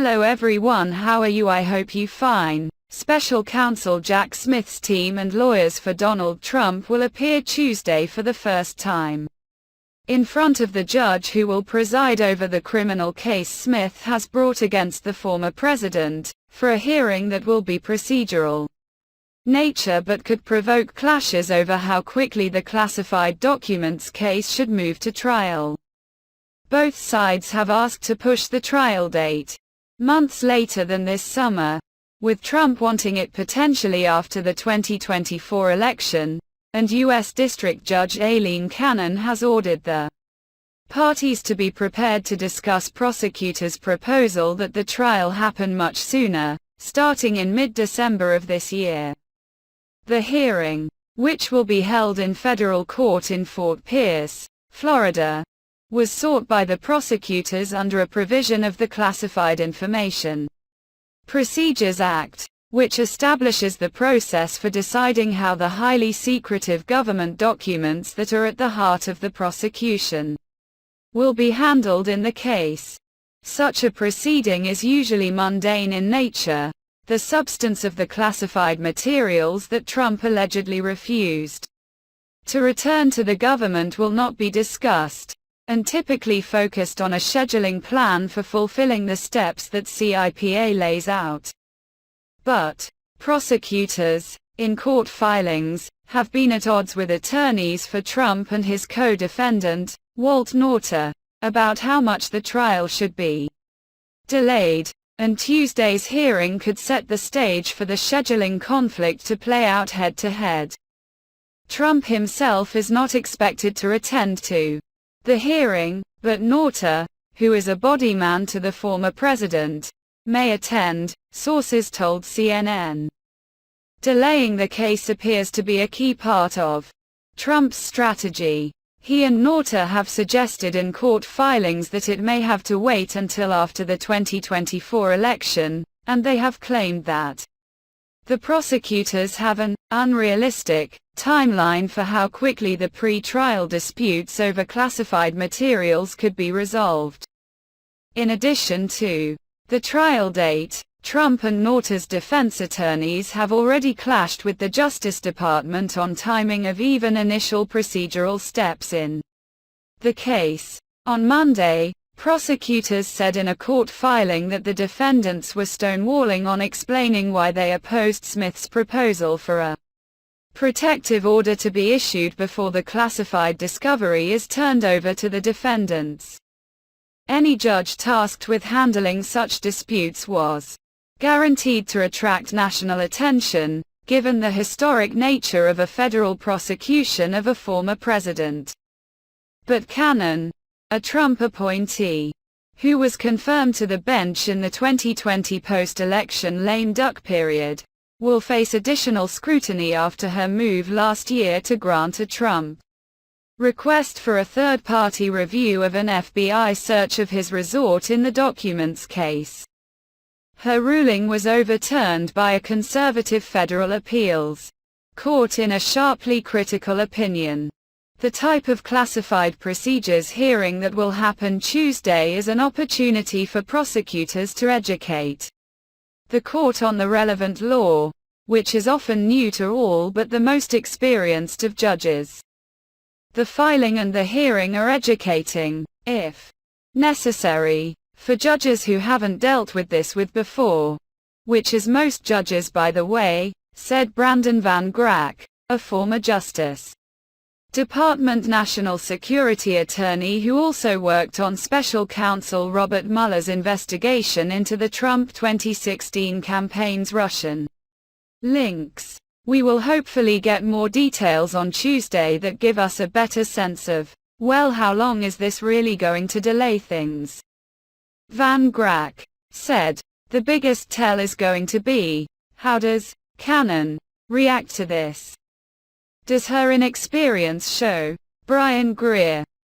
Hello everyone, how are you? I hope you fine. Special counsel Jack Smith's team and lawyers for Donald Trump will appear Tuesday for the first time in front of the judge who will preside over the criminal case Smith has brought against the former president, for a hearing that will be procedural nature but could provoke clashes over how quickly the classified documents case should move to trial. Both sides have asked to push the trial date months later than this summer, with Trump wanting it potentially after the 2024 election, and U.S. District Judge Aileen Cannon has ordered the parties to be prepared to discuss prosecutors' proposal that the trial happen much sooner, starting in mid-December of this year. The hearing, which will be held in federal court in Fort Pierce, Florida, was sought by the prosecutors under a provision of the Classified Information Procedures Act, which establishes the process for deciding how the highly secretive government documents that are at the heart of the prosecution will be handled in the case. Such a proceeding is usually mundane in nature, the substance of the classified materials that Trump allegedly refused to return to the government will not be discussed, and typically focused on a scheduling plan for fulfilling the steps that CIPA lays out. But prosecutors, in court filings, have been at odds with attorneys for Trump and his co-defendant, Walt Nauta, about how much the trial should be delayed, and Tuesday's hearing could set the stage for the scheduling conflict to play out head-to-head. Trump himself is not expected to attend to the hearing, but Nauta, who is a body man to the former president, may attend, sources told CNN. Delaying the case appears to be a key part of Trump's strategy. He and Nauta have suggested in court filings that it may have to wait until after the 2024 election, and they have claimed that the prosecutors have an unrealistic timeline for how quickly the pre-trial disputes over classified materials could be resolved. In addition to the trial date, Trump and Nauta's defense attorneys have already clashed with the Justice Department on timing of even initial procedural steps in the case. On Monday, prosecutors said in a court filing that the defendants were stonewalling on explaining why they opposed Smith's proposal for a protective order to be issued before the classified discovery is turned over to the defendants. Any judge tasked with handling such disputes was guaranteed to attract national attention, given the historic nature of a federal prosecution of a former president. But Cannon, a Trump appointee, who was confirmed to the bench in the 2020 post-election lame duck period, will face additional scrutiny after her move last year to grant a Trump request for a third-party review of an FBI search of his resort in the documents case. Her ruling was overturned by a conservative federal appeals court in a sharply critical opinion. The type of classified procedures hearing that will happen Tuesday is an opportunity for prosecutors to educate the court on the relevant law, which is often new to all but the most experienced of judges. The filing and the hearing are educating, if necessary, for judges who haven't dealt with this before, which is most judges by the way, said Brandon Van Grack, a former Justice Department National Security attorney who also worked on special counsel Robert Mueller's investigation into the Trump 2016 campaign's Russian links. We will hopefully get more details on Tuesday that give us a better sense of, well, how long is this really going to delay things? Van Grack said, the biggest tell is going to be, how does Cannon react to this? Does her inexperience show? Brian Greer,